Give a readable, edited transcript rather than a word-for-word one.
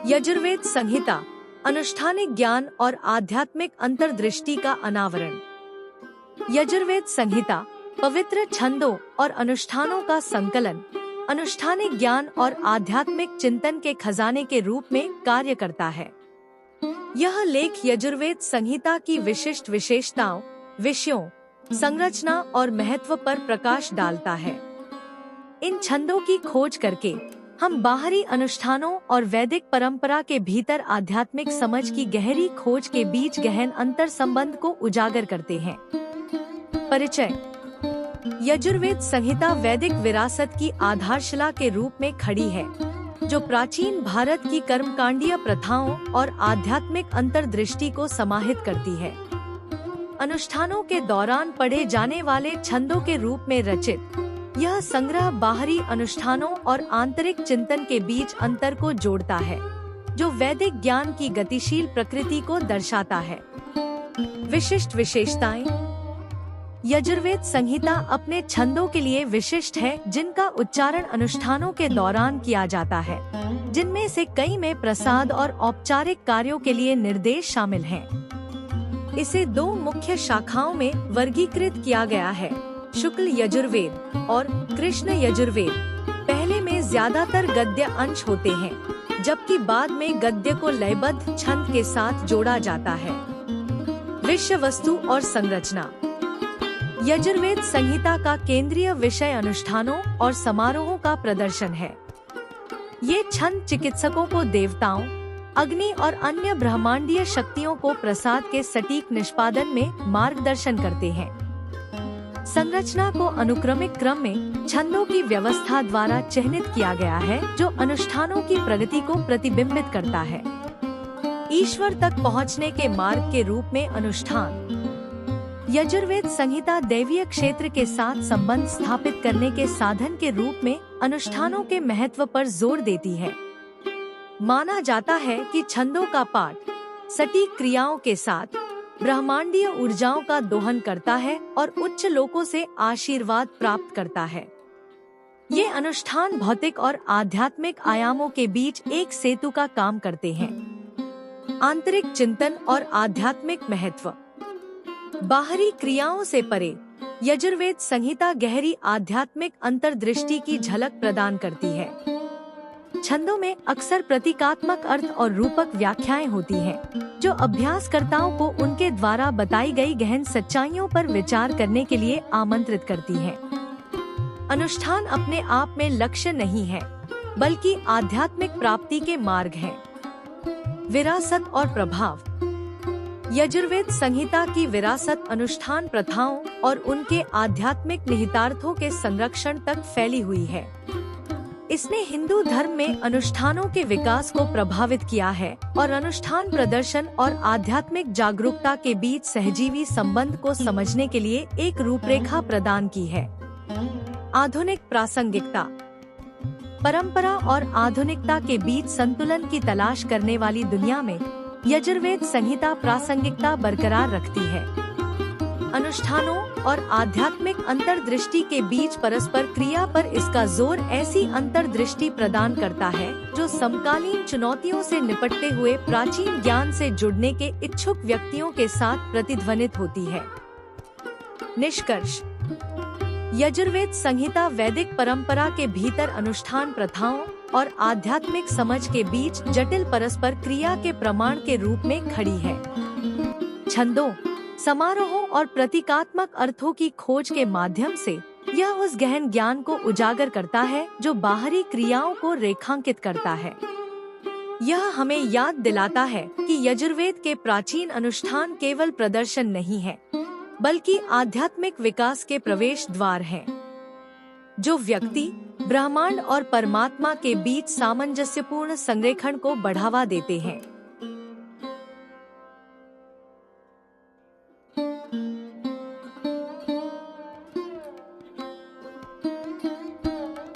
यजुर्वेद संहिता अनुष्ठानिक ज्ञान और आध्यात्मिक अंतर्दृष्टि का अनावरण। यजुर्वेद संहिता पवित्र छंदों और अनुष्ठानों का संकलन, अनुष्ठानिक ज्ञान और आध्यात्मिक चिंतन के खजाने के रूप में कार्य करता है। यह लेख यजुर्वेद संहिता की विशिष्ट विशेषताओं, विषयों, संरचना और महत्व पर प्रकाश डालता है। इन छंदों की खोज करके हम बाहरी अनुष्ठानों और वैदिक परंपरा के भीतर आध्यात्मिक समझ की गहरी खोज के बीच गहन अंतर संबंध को उजागर करते हैं। परिचय। यजुर्वेद संहिता वैदिक विरासत की आधारशिला के रूप में खड़ी है, जो प्राचीन भारत की कर्मकांडीय प्रथाओं और आध्यात्मिक अंतर्दृष्टि को समाहित करती है। अनुष्ठानों के दौरान पढ़े जाने वाले छंदों के रूप में रचित यह संग्रह बाहरी अनुष्ठानों और आंतरिक चिंतन के बीच अंतर को जोड़ता है, जो वैदिक ज्ञान की गतिशील प्रकृति को दर्शाता है। विशिष्ट विशेषताएं। यजुर्वेद संहिता अपने छंदों के लिए विशिष्ट है, जिनका उच्चारण अनुष्ठानों के दौरान किया जाता है, जिनमें से कई में प्रसाद और औपचारिक कार्यों के लिए निर्देश शामिल हैं। इसे दो मुख्य शाखाओं में वर्गीकृत किया गया है, शुक्ल यजुर्वेद और कृष्ण यजुर्वेद। पहले में ज्यादातर गद्य अंश होते हैं, जबकि बाद में गद्य को लयबद्ध छंद के साथ जोड़ा जाता है। विषय वस्तु और संरचना। यजुर्वेद संहिता का केंद्रीय विषय अनुष्ठानों और समारोहों का प्रदर्शन है। ये छंद चिकित्सकों को देवताओं, अग्नि और अन्य ब्रह्मांडीय शक्तियों को प्रसाद के सटीक निष्पादन में मार्गदर्शन करते हैं। संरचना को अनुक्रमिक क्रम में छंदों की व्यवस्था द्वारा चिह्नित किया गया है, जो अनुष्ठानों की प्रगति को प्रतिबिंबित करता है। ईश्वर तक पहुंचने के मार्ग के रूप में अनुष्ठान। यजुर्वेद संहिता दैवीय क्षेत्र के साथ संबंध स्थापित करने के साधन के रूप में अनुष्ठानों के महत्व पर जोर देती है। माना जाता है कि छंदों का पाठ सटीक क्रियाओं के साथ ब्रह्मांडीय ऊर्जाओं का दोहन करता है और उच्च लोकों से आशीर्वाद प्राप्त करता है। ये अनुष्ठान भौतिक और आध्यात्मिक आयामों के बीच एक सेतु का काम करते हैं। आंतरिक चिंतन और आध्यात्मिक महत्व। बाहरी क्रियाओं से परे यजुर्वेद संहिता गहरी आध्यात्मिक अंतर्दृष्टि की झलक प्रदान करती है। छंदों में अक्सर प्रतीकात्मक अर्थ और रूपक व्याख्याएं होती हैं, जो अभ्यासकर्ताओं को उनके द्वारा बताई गई गहन सच्चाइयों पर विचार करने के लिए आमंत्रित करती हैं। अनुष्ठान अपने आप में लक्ष्य नहीं है, बल्कि आध्यात्मिक प्राप्ति के मार्ग हैं। विरासत और प्रभाव। यजुर्वेद संहिता की विरासत अनुष्ठान प्रथाओं और उनके आध्यात्मिक निहितार्थों के संरक्षण तक फैली हुई है। इसने हिंदू धर्म में अनुष्ठानों के विकास को प्रभावित किया है और अनुष्ठान प्रदर्शन और आध्यात्मिक जागरूकता के बीच सहजीवी संबंध को समझने के लिए एक रूपरेखा प्रदान की है। आधुनिक प्रासंगिकता। परंपरा और आधुनिकता के बीच संतुलन की तलाश करने वाली दुनिया में यजुर्वेद संहिता प्रासंगिकता बरकरार रखती है। अनुष्ठानों और आध्यात्मिक अंतर्दृष्टि के बीच परस्पर क्रिया पर इसका जोर ऐसी अंतर्दृष्टि प्रदान करता है, जो समकालीन चुनौतियों से निपटते हुए प्राचीन ज्ञान से जुड़ने के इच्छुक व्यक्तियों के साथ प्रतिध्वनित होती है। निष्कर्ष। यजुर्वेद संहिता वैदिक परंपरा के भीतर अनुष्ठान प्रथाओं और आध्यात्मिक समझ के बीच जटिल परस्पर क्रिया के प्रमाण के रूप में खड़ी है। छंदों, समारोहों और प्रतीकात्मक अर्थों की खोज के माध्यम से यह उस गहन ज्ञान को उजागर करता है, जो बाहरी क्रियाओं को रेखांकित करता है। यह हमें याद दिलाता है कि यजुर्वेद के प्राचीन अनुष्ठान केवल प्रदर्शन नहीं है, बल्कि आध्यात्मिक विकास के प्रवेश द्वार हैं, जो व्यक्ति, ब्रह्मांड और परमात्मा के बीच सामंजस्यपूर्ण संरेखण को बढ़ावा देते हैं।